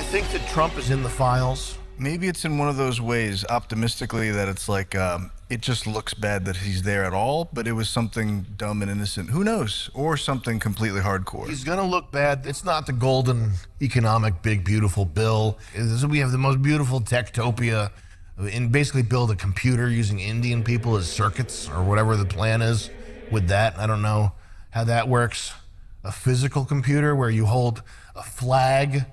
I think that Trump is in the files. Maybe it's in one of those ways, optimistically, that it's like, it just looks bad that he's there at all, but it was something dumb and innocent. Who knows? Or something completely hardcore. He's going to look bad. It's not the golden economic big, beautiful bill. We have the most beautiful techtopia and basically build a computer using Indian people as circuits or whatever the plan is with that. I don't know how that works. A physical computer where you hold a flag,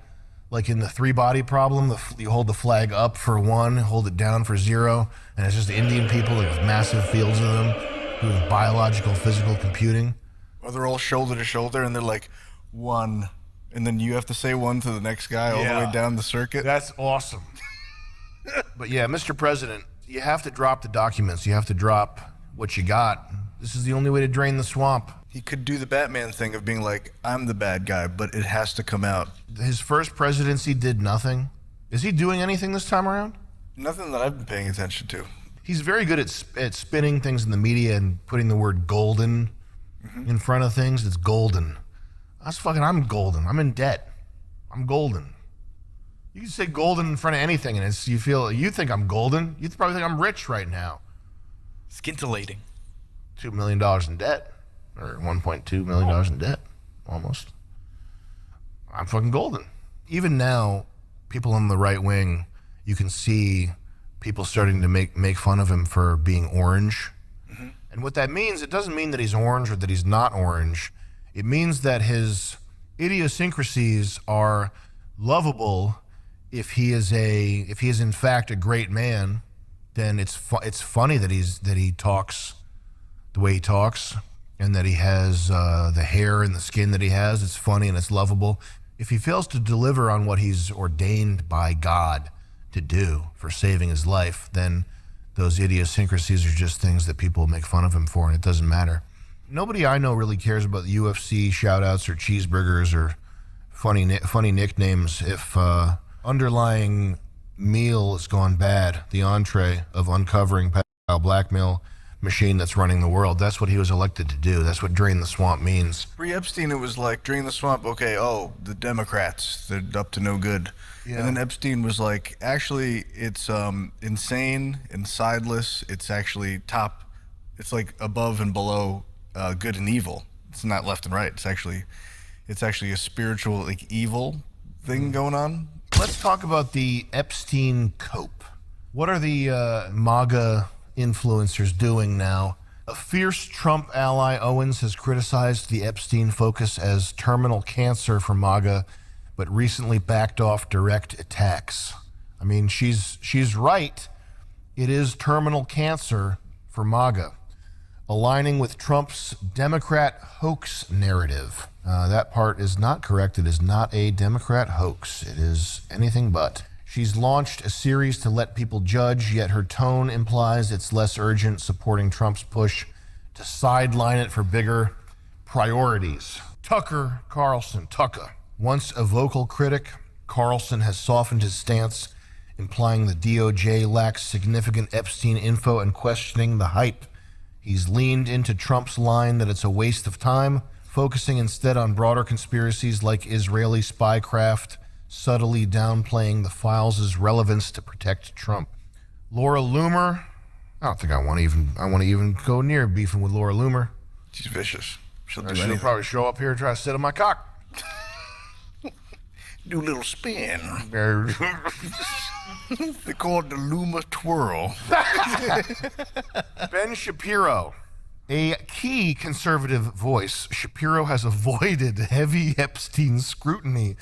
like in the three-body problem, you hold the flag up for 1, hold it down for 0, and it's just Indian people like, with massive fields of them doing biological, physical computing. Or they're all shoulder to shoulder, and they're like, 1. And then you have to say 1 to the next guy all the way down the circuit. That's awesome. But yeah, Mr. President, you have to drop the documents. You have to drop what you got. This is the only way to drain the swamp. He could do the Batman thing of being like, I'm the bad guy, but it has to come out. His first presidency did nothing. Is he doing anything this time around? Nothing that I've been paying attention to. He's very good at spinning things in the media and putting the word golden in front of things. It's golden. I'm golden. I'm in debt. I'm golden. You can say golden in front of anything, and you think I'm golden. You probably think I'm rich right now. Scintillating. $2 million in debt, or $1.2 million in debt, almost. I'm fucking golden. Even now, people on the right wing, you can see people starting to make fun of him for being orange. And what that means, it doesn't mean that he's orange or that he's not orange. It means that his idiosyncrasies are lovable. If he is in fact a great man, then it's funny that he talks the way he talks, and that he has the hair and the skin that he has. It's funny and it's lovable. If he fails to deliver on what he's ordained by God to do for saving his life, then those idiosyncrasies are just things that people make fun of him for, and it doesn't matter. Nobody I know really cares about the UFC shout-outs or cheeseburgers or funny nicknames if underlying meal has gone bad, the entree of uncovering pedophile blackmail machine that's running the world. That's what he was elected to do. That's what drain the swamp means. Pre-Epstein, it was like, drain the swamp, okay, the Democrats, they're up to no good. Yeah. And then Epstein was like, actually, it's insane and sideless. It's actually it's like above and below good and evil. It's not left and right. It's actually a spiritual, like, evil thing going on. Let's talk about the Epstein cope. What are the MAGA influencers doing now? A fierce Trump ally, Owens, has criticized the Epstein focus as terminal cancer for MAGA, but recently backed off direct attacks. I mean, she's right. It is terminal cancer for MAGA, aligning with Trump's Democrat hoax narrative. That part is not correct. It is not a Democrat hoax. It is anything but. She's launched a series to let people judge, yet her tone implies it's less urgent, supporting Trump's push to sideline it for bigger priorities. Tucker Carlson. Once a vocal critic, Carlson has softened his stance, implying the DOJ lacks significant Epstein info and questioning the hype. He's leaned into Trump's line that it's a waste of time, focusing instead on broader conspiracies like Israeli spycraft, subtly downplaying the files' relevance to protect Trump. Laura Loomer, I don't think I want to even go near beefing with Laura Loomer. She's vicious. She'll probably show up here and try to sit on my cock. Do a little spin. They call it the Loomer twirl. Ben Shapiro, a key conservative voice. Shapiro has avoided heavy Epstein scrutiny,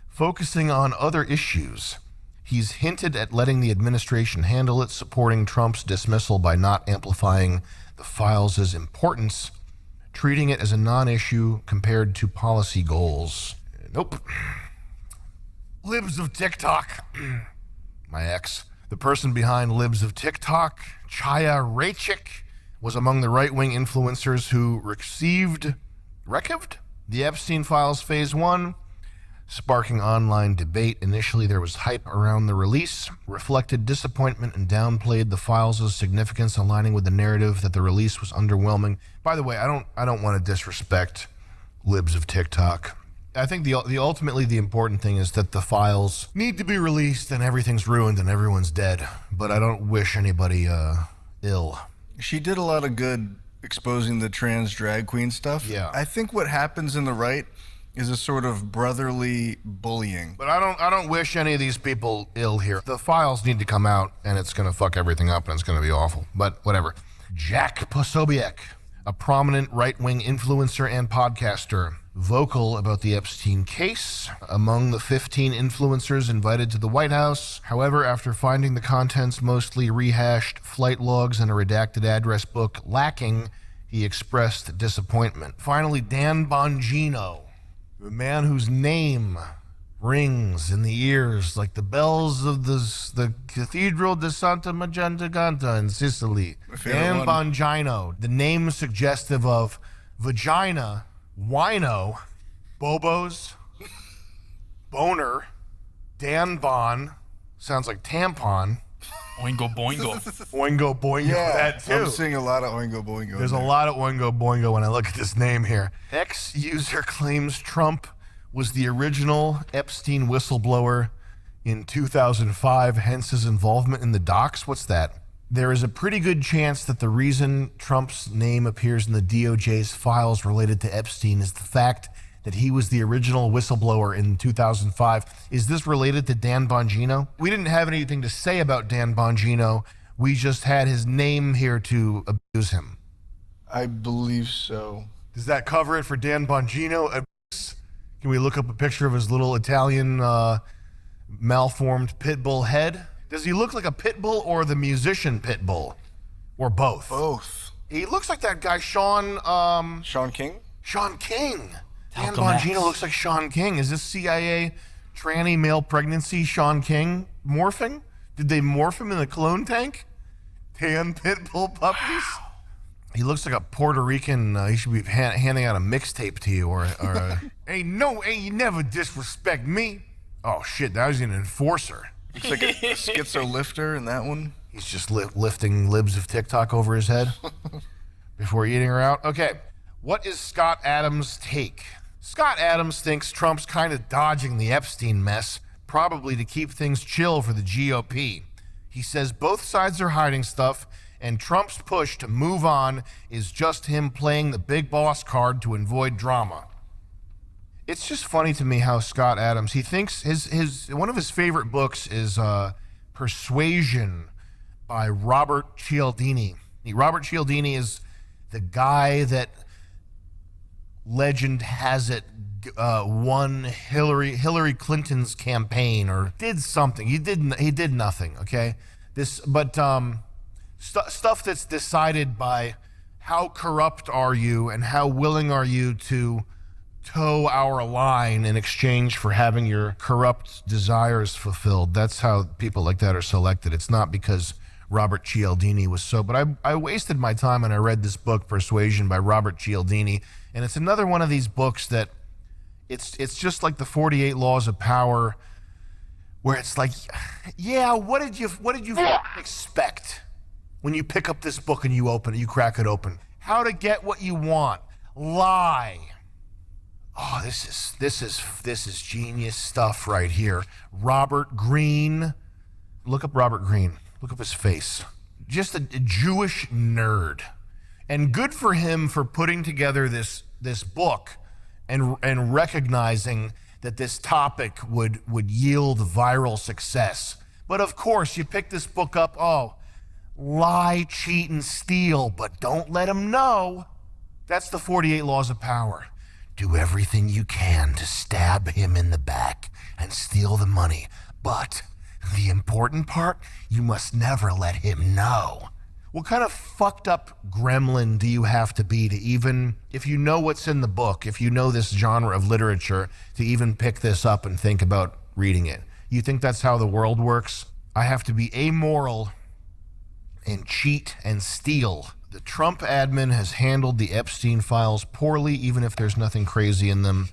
focusing on other issues. He's hinted at letting the administration handle it, supporting Trump's dismissal by not amplifying the files' importance, treating it as a non-issue compared to policy goals. Nope. Libs of TikTok. My ex. The person behind Libs of TikTok, Chaya Raichik, was among the right-wing influencers who received the Epstein Files Phase 1, sparking online debate. Initially, there was hype around the release, reflected disappointment, and downplayed the files' significance, aligning with the narrative that the release was underwhelming. By the way, I don't want to disrespect Libs of TikTok. I think the ultimately the important thing is that the files need to be released and everything's ruined and everyone's dead. But I don't wish anybody ill. She did a lot of good exposing the trans drag queen stuff. Yeah. I think what happens in the right is a sort of brotherly bullying. But I don't wish any of these people ill here. The files need to come out and it's going to fuck everything up and it's going to be awful. But whatever. Jack Posobiec, a prominent right-wing influencer and podcaster, vocal about the Epstein case, among the 15 influencers invited to the White House. However, after finding the contents mostly rehashed flight logs and a redacted address book lacking, he expressed disappointment. Finally, Dan Bongino, the man whose name rings in the ears like the bells of the Cathedral de Santa Magenta in Sicily. Dan Bongino, the name suggestive of vagina, wino, bobos, boner, Dan Bon, sounds like tampon, Oingo boingo. oingo boingo, that too. I'm seeing a lot of oingo boingo. There's a lot of oingo boingo when I look at this name here. Ex-user claims Trump was the original Epstein whistleblower in 2005, hence his involvement in the docs. What's that? There is a pretty good chance that the reason Trump's name appears in the DOJ's files related to Epstein is the fact that he was the original whistleblower in 2005. Is this related to Dan Bongino? We didn't have anything to say about Dan Bongino. We just had his name here to abuse him. I believe so. Does that cover it for Dan Bongino? Can we look up a picture of his little Italian malformed pit bull head? Does he look like a pit bull or the musician pit bull? Or both? Both. He looks like that guy, Sean King? Sean King. Dan Malcolm X. Bongino looks like Sean King. Is this CIA tranny male pregnancy Sean King morphing? Did they morph him in the clone tank? Tan pit bull puppies? He looks like a Puerto Rican. He should be handing out a mixtape to you, or a, hey, you never disrespect me. Oh shit, that was an enforcer. Looks like a schizo lifter in that one. He's just lifting libs of TikTok over his head before eating her out. Okay, what is Scott Adams' take? Scott Adams thinks Trump's kind of dodging the Epstein mess, probably to keep things chill for the GOP. He says both sides are hiding stuff, and Trump's push to move on is just him playing the big boss card to avoid drama. It's just funny to me how Scott Adams, he thinks his one of his favorite books is Persuasion by Robert Cialdini. Robert Cialdini is the guy that legend has it won Hillary Clinton's campaign or did something. He did nothing. Okay, stuff that's decided by how corrupt are you and how willing are you to toe our line in exchange for having your corrupt desires fulfilled. That's how people like that are selected. It's not because Robert Cialdini was so, but I wasted my time and I read this book, Persuasion by Robert Cialdini, and it's another one of these books that it's just like the 48 Laws of Power, where it's like, yeah, what did you expect when you pick up this book and you open it, you crack it open? How to get what you want. Lie. Oh, this is genius stuff right here. Robert Greene. Look up Robert Greene. Look up his face. Just a Jewish nerd. And good for him for putting together this book and recognizing that this topic would yield viral success. But of course, you pick this book up, lie, cheat, and steal, but don't let him know. That's the 48 Laws of Power. Do everything you can to stab him in the back and steal the money. But the important part, you must never let him know. What kind of fucked up gremlin do you have to be to even, if you know what's in the book, if you know this genre of literature, to even pick this up and think about reading it? You think that's how the world works? I have to be amoral and cheat and steal. The Trump admin has handled the Epstein files poorly, even if there's nothing crazy in them.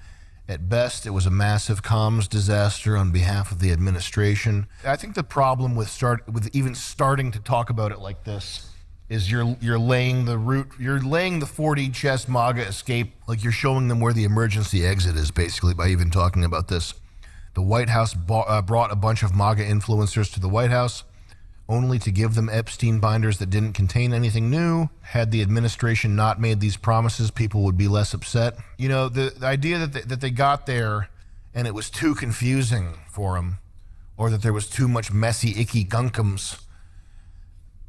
At best, it was a massive comms disaster on behalf of the administration. I think the problem with even starting to talk about it like this is you're laying the route, you're laying the 4D chess MAGA escape, like you're showing them where the emergency exit is, basically, by even talking about this. The White House brought a bunch of MAGA influencers to the White House, only to give them Epstein binders that didn't contain anything new. Had the administration not made these promises, people would be less upset. You know, the idea that they got there and it was too confusing for them, or that there was too much messy, icky gunkums.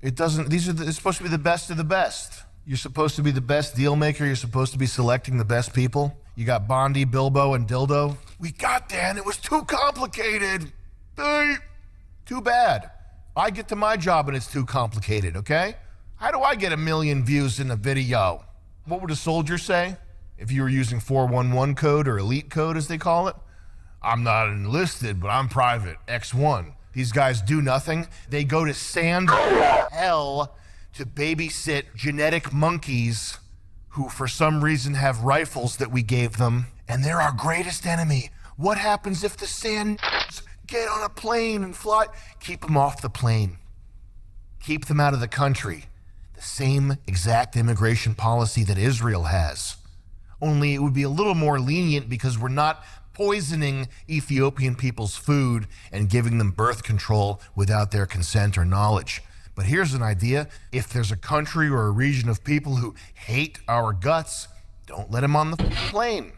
It doesn't, it's supposed to be the best of the best. You're supposed to be the best deal maker. You're supposed to be selecting the best people. You got Bondi, Bilbo, and Dildo. We got there and it was too complicated. Too bad. I get to my job and it's too complicated, okay? How do I get 1 million views in a video? What would a soldier say if you were using 411 code or elite code, as they call it? I'm not enlisted, but I'm private, X1. These guys do nothing. They go to sand hell to babysit genetic monkeys who for some reason have rifles that we gave them, and they're our greatest enemy. What happens if the sand get on a plane and fly? Keep them off the plane. Keep them out of the country. The same exact immigration policy that Israel has. Only it would be a little more lenient because we're not poisoning Ethiopian people's food and giving them birth control without their consent or knowledge. But here's an idea. If there's a country or a region of people who hate our guts, don't let them on the plane.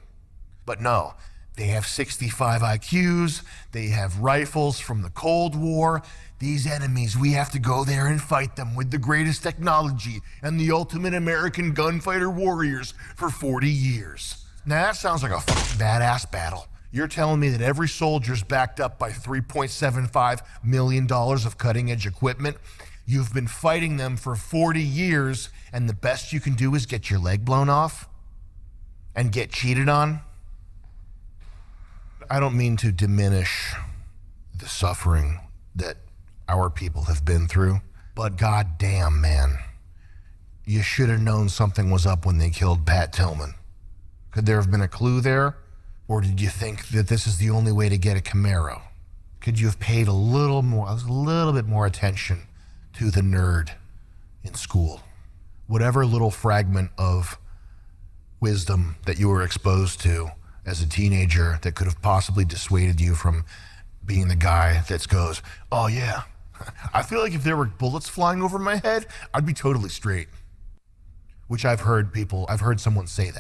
But no, they have 65 IQs, they have rifles from the Cold War. These enemies, we have to go there and fight them with the greatest technology and the ultimate American gunfighter warriors for 40 years. Now that sounds like a fucking badass battle. You're telling me that every soldier's backed up by $3.75 million of cutting edge equipment. You've been fighting them for 40 years and the best you can do is get your leg blown off and get cheated on? I don't mean to diminish the suffering that our people have been through, but goddamn, man, you should have known something was up when they killed Pat Tillman. Could there have been a clue there? Or did you think that this is the only way to get a Camaro? Could you have paid a little bit more attention to the nerd in school? Whatever little fragment of wisdom that you were exposed to as a teenager that could have possibly dissuaded you from being the guy that goes, oh yeah, I feel like if there were bullets flying over my head, I'd be totally straight. Which I've heard someone say that.